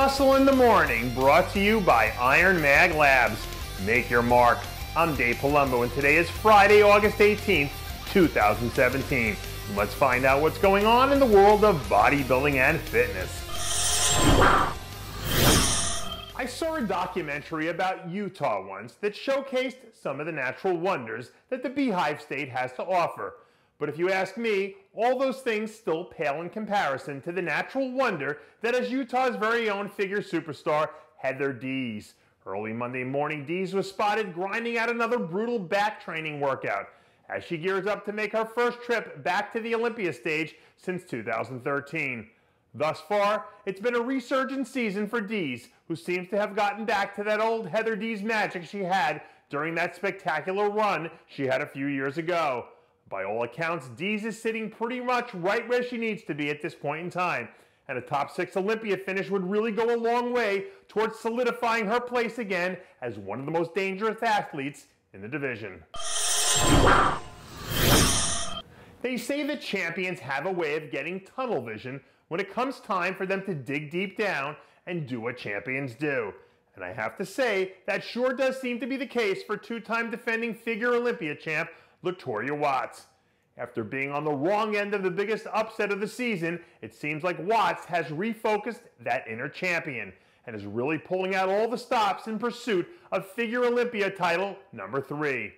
Hustle in the Morning, brought to you by IronMag Labs. Make your mark. I'm Dave Palumbo, and today is Friday, August 18th, 2017. Let's find out what's going on in the world of bodybuilding and fitness. I saw a documentary about Utah once that showcased some of the natural wonders that the Beehive State has to offer. But if you ask me, all those things still pale in comparison to the natural wonder that is Utah's very own figure superstar, Heather Dees. Early Monday morning, Dees was spotted grinding out another brutal back training workout as she gears up to make her first trip back to the Olympia stage since 2013. Thus far, it's been a resurgent season for Dees, who seems to have gotten back to that old Heather Dees magic she had during that spectacular run she had a few years ago. By all accounts, Dees is sitting pretty much right where she needs to be at this point in time, and a top 6 Olympia finish would really go a long way towards solidifying her place again as one of the most dangerous athletes in the division. They say that champions have a way of getting tunnel vision when it comes time for them to dig deep down and do what champions do. And I have to say, that sure does seem to be the case for two-time defending figure Olympia champ Latorya Watts. After being on the wrong end of the biggest upset of the season, it seems like Watts has refocused that inner champion and is really pulling out all the stops in pursuit of figure Olympia title number 3.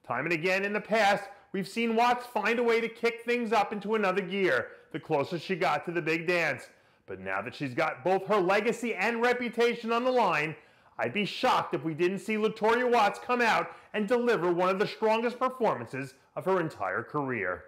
Time and again in the past, we've seen Watts find a way to kick things up into another gear the closer she got to the big dance. But now that she's got both her legacy and reputation on the line, I'd be shocked if we didn't see Latorya Watts come out and deliver one of the strongest performances of her entire career.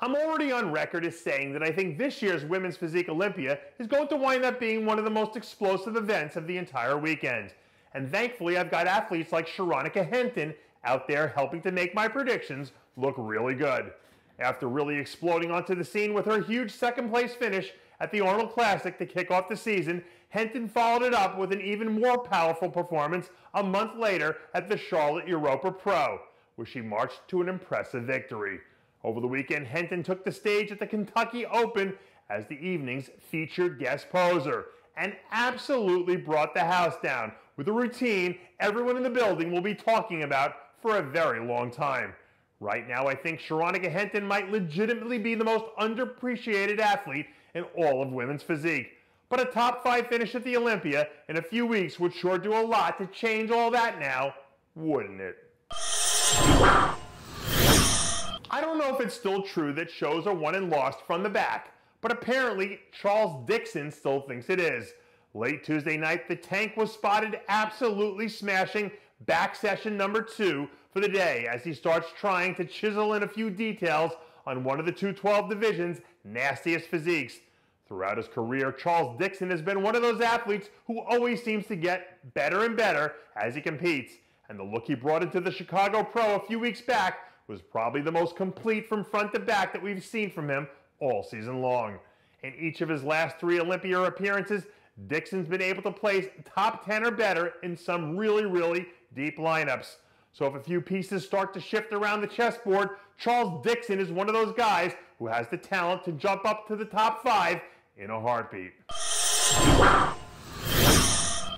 I'm already on record as saying that I think this year's Women's Physique Olympia is going to wind up being one of the most explosive events of the entire weekend. And thankfully, I've got athletes like Sheronica Henton out there helping to make my predictions look really good. After really exploding onto the scene with her huge second-place finish at the Arnold Classic to kick off the season, Henton followed it up with an even more powerful performance a month later at the Charlotte Europa Pro, where she marched to an impressive victory. Over the weekend, Henton took the stage at the Kentucky Open as the evening's featured guest poser and absolutely brought the house down with a routine everyone in the building will be talking about for a very long time. Right now, I think Sheronica Henton might legitimately be the most underappreciated athlete in all of women's physique. But a top 5 finish at the Olympia in a few weeks would sure do a lot to change all that now, wouldn't it? I don't know if it's still true that shows are won and lost from the back, but apparently Charles Dixon still thinks it is. Late Tuesday night, the Tank was spotted absolutely smashing back session number 2 for the day as he starts trying to chisel in a few details on one of the 212 division's nastiest physiques. Throughout his career, Charles Dixon has been one of those athletes who always seems to get better and better as he competes. And the look he brought into the Chicago Pro a few weeks back was probably the most complete from front to back that we've seen from him all season long. In each of his last 3 Olympia appearances, Dixon's been able to place top 10 or better in some really deep lineups. So if a few pieces start to shift around the chessboard, Charles Dixon is one of those guys who has the talent to jump up to the top 5 in a heartbeat.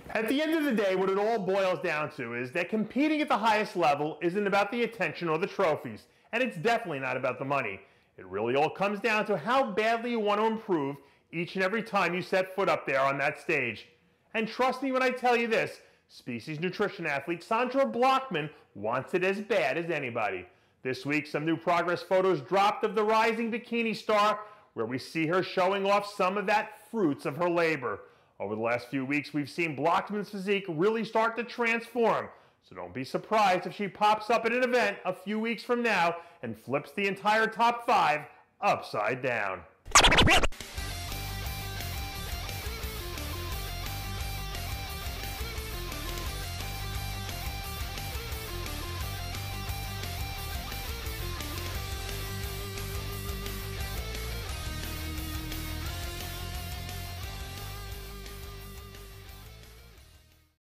At the end of the day, what it all boils down to is that competing at the highest level isn't about the attention or the trophies, and it's definitely not about the money. It really all comes down to how badly you want to improve each and every time you set foot up there on that stage. And trust me when I tell you this, Species Nutrition athlete Sondra Blockman wants it as bad as anybody. This week, some new progress photos dropped of the rising bikini star, where we see her showing off some of that fruits of her labor. Over the last few weeks, we've seen Blockman's physique really start to transform, so don't be surprised if she pops up at an event a few weeks from now and flips the entire top 5 upside down.